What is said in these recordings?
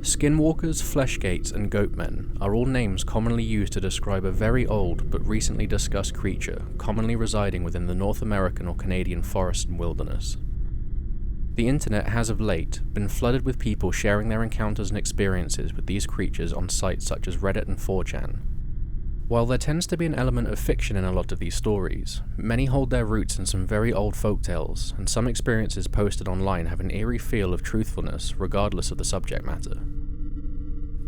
Skinwalkers, Fleshgaits, and Goatmen are all names commonly used to describe a very old but recently discussed creature commonly residing within the North American or Canadian forest and wilderness. The internet has of late been flooded with people sharing their encounters and experiences with these creatures on sites such as Reddit and 4chan. While there tends to be an element of fiction in a lot of these stories, many hold their roots in some very old folktales, and some experiences posted online have an eerie feel of truthfulness regardless of the subject matter.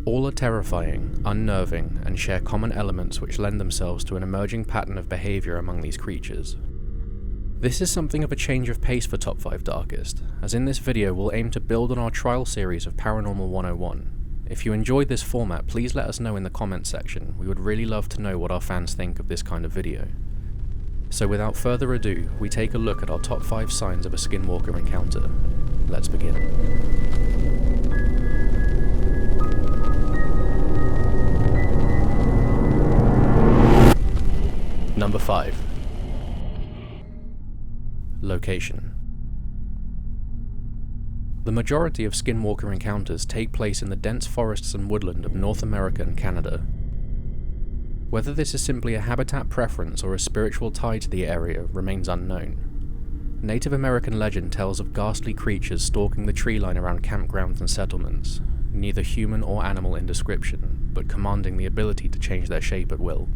All are terrifying, unnerving, and share common elements which lend themselves to an emerging pattern of behaviour among these creatures. This is something of a change of pace for Top 5 Darkest, as in this video we'll aim to build on our trial series of Paranormal 101. If you enjoyed this format, please let us know in the comments section. We would really love to know what our fans think of this kind of video. So without further ado, we take a look at our top 5 signs of a Skinwalker encounter. Let's begin. Number 5. Location. The majority of Skinwalker encounters take place in the dense forests and woodland of North America and Canada. Whether this is simply a habitat preference or a spiritual tie to the area remains unknown. Native American legend tells of ghastly creatures stalking the tree line around campgrounds and settlements, neither human or animal in description, but commanding the ability to change their shape at will.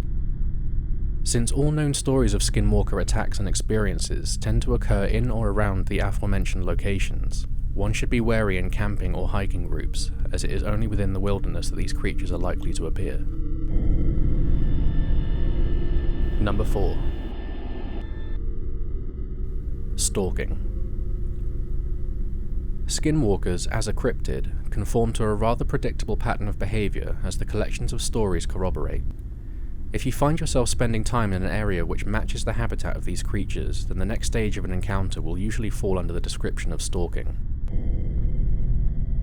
Since all known stories of Skinwalker attacks and experiences tend to occur in or around the aforementioned locations, one should be wary in camping or hiking groups, as it is only within the wilderness that these creatures are likely to appear. Number 4. Stalking. Skinwalkers, as a cryptid, conform to a rather predictable pattern of behaviour as the collections of stories corroborate. If you find yourself spending time in an area which matches the habitat of these creatures, then the next stage of an encounter will usually fall under the description of stalking.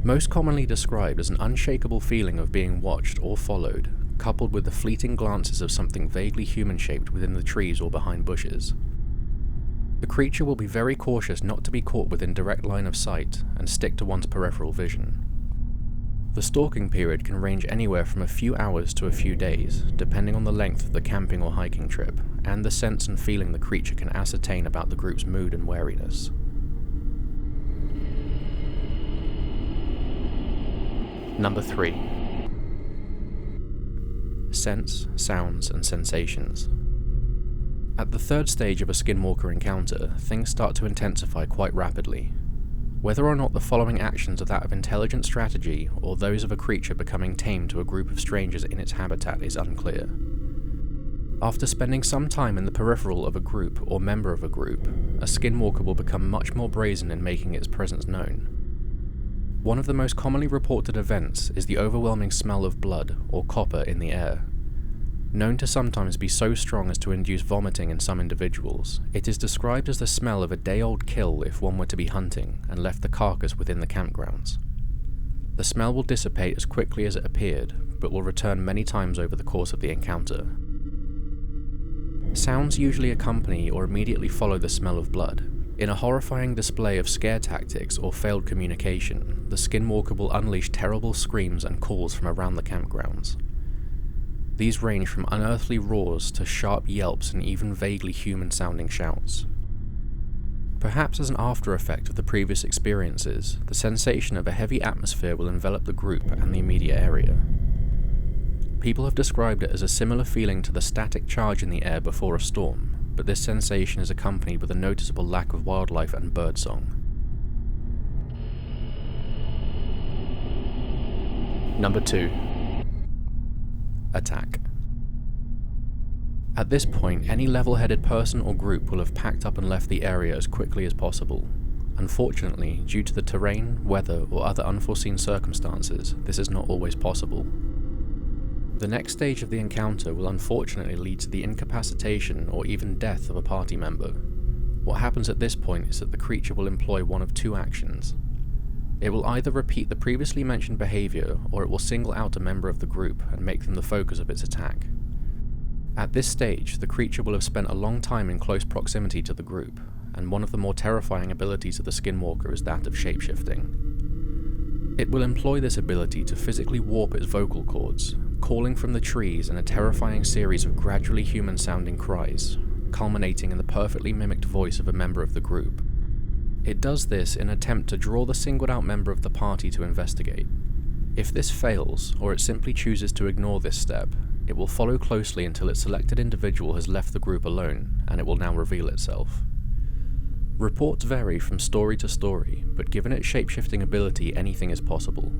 Most commonly described as an unshakable feeling of being watched or followed, coupled with the fleeting glances of something vaguely human-shaped within the trees or behind bushes. The creature will be very cautious not to be caught within direct line of sight and stick to one's peripheral vision. The stalking period can range anywhere from a few hours to a few days, depending on the length of the camping or hiking trip, and the sense and feeling the creature can ascertain about the group's mood and wariness. Number 3. Scents, sounds, and sensations. At the third stage of a Skinwalker encounter, things start to intensify quite rapidly. Whether or not the following actions are that of intelligent strategy or those of a creature becoming tame to a group of strangers in its habitat is unclear. After spending some time in the peripheral of a group or member of a group, a Skinwalker will become much more brazen in making its presence known. One of the most commonly reported events is the overwhelming smell of blood or copper in the air. Known to sometimes be so strong as to induce vomiting in some individuals, it is described as the smell of a day-old kill if one were to be hunting and left the carcass within the campgrounds. The smell will dissipate as quickly as it appeared, but will return many times over the course of the encounter. Sounds usually accompany or immediately follow the smell of blood. In a horrifying display of scare tactics or failed communication, the Skinwalker will unleash terrible screams and calls from around the campgrounds. These range from unearthly roars to sharp yelps and even vaguely human-sounding shouts. Perhaps as an after-effect of the previous experiences, the sensation of a heavy atmosphere will envelop the group and the immediate area. People have described it as a similar feeling to the static charge in the air before a storm, but this sensation is accompanied with a noticeable lack of wildlife and birdsong. Number 2. Attack. At this point, any level-headed person or group will have packed up and left the area as quickly as possible. Unfortunately, due to the terrain, weather, or other unforeseen circumstances, this is not always possible. The next stage of the encounter will unfortunately lead to the incapacitation or even death of a party member. What happens at this point is that the creature will employ one of two actions. It will either repeat the previously mentioned behaviour, or it will single out a member of the group and make them the focus of its attack. At this stage, the creature will have spent a long time in close proximity to the group, and one of the more terrifying abilities of the Skinwalker is that of shapeshifting. It will employ this ability to physically warp its vocal cords, calling from the trees in a terrifying series of gradually human-sounding cries, culminating in the perfectly mimicked voice of a member of the group. It does this in an attempt to draw the singled-out member of the party to investigate. If this fails, or it simply chooses to ignore this step, it will follow closely until its selected individual has left the group alone, and it will now reveal itself. Reports vary from story to story, but given its shape-shifting ability, anything is possible.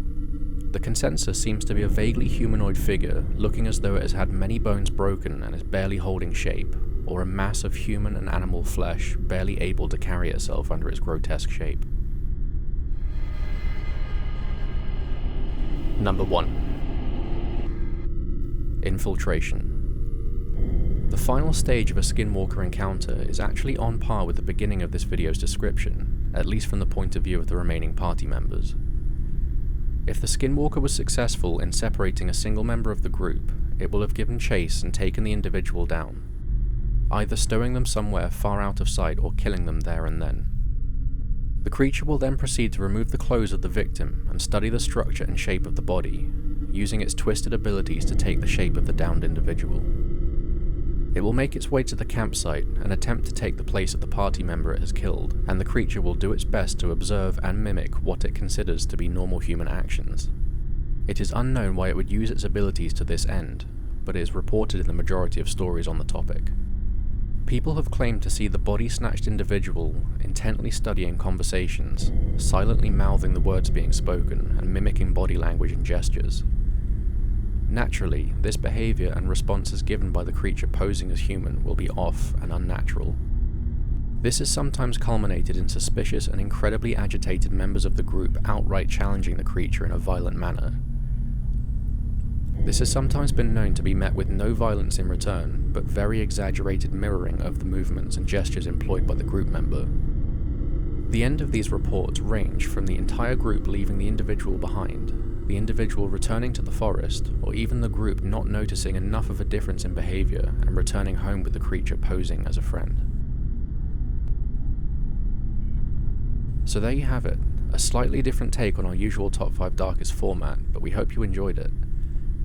The consensus seems to be a vaguely humanoid figure, looking as though it has had many bones broken and is barely holding shape, or a mass of human and animal flesh barely able to carry itself under its grotesque shape. Number 1. Infiltration. The final stage of a Skinwalker encounter is actually on par with the beginning of this video's description, at least from the point of view of the remaining party members. If the Skinwalker was successful in separating a single member of the group, it will have given chase and taken the individual down, either stowing them somewhere far out of sight or killing them there and then. The creature will then proceed to remove the clothes of the victim and study the structure and shape of the body, using its twisted abilities to take the shape of the downed individual. It will make its way to the campsite and attempt to take the place of the party member it has killed, and the creature will do its best to observe and mimic what it considers to be normal human actions. It is unknown why it would use its abilities to this end, but it is reported in the majority of stories on the topic. People have claimed to see the body-snatched individual intently studying conversations, silently mouthing the words being spoken and mimicking body language and gestures. Naturally, this behaviour and responses given by the creature posing as human will be off and unnatural. This is sometimes culminated in suspicious and incredibly agitated members of the group outright challenging the creature in a violent manner. This has sometimes been known to be met with no violence in return, but very exaggerated mirroring of the movements and gestures employed by the group member. The end of these reports range from the entire group leaving the individual behind, the individual returning to the forest, or even the group not noticing enough of a difference in behaviour and returning home with the creature posing as a friend. So there you have it, a slightly different take on our usual Top 5 Darkest format, but we hope you enjoyed it.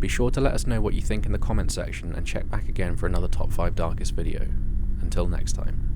Be sure to let us know what you think in the comment section and check back again for another Top 5 Darkest video. Until next time.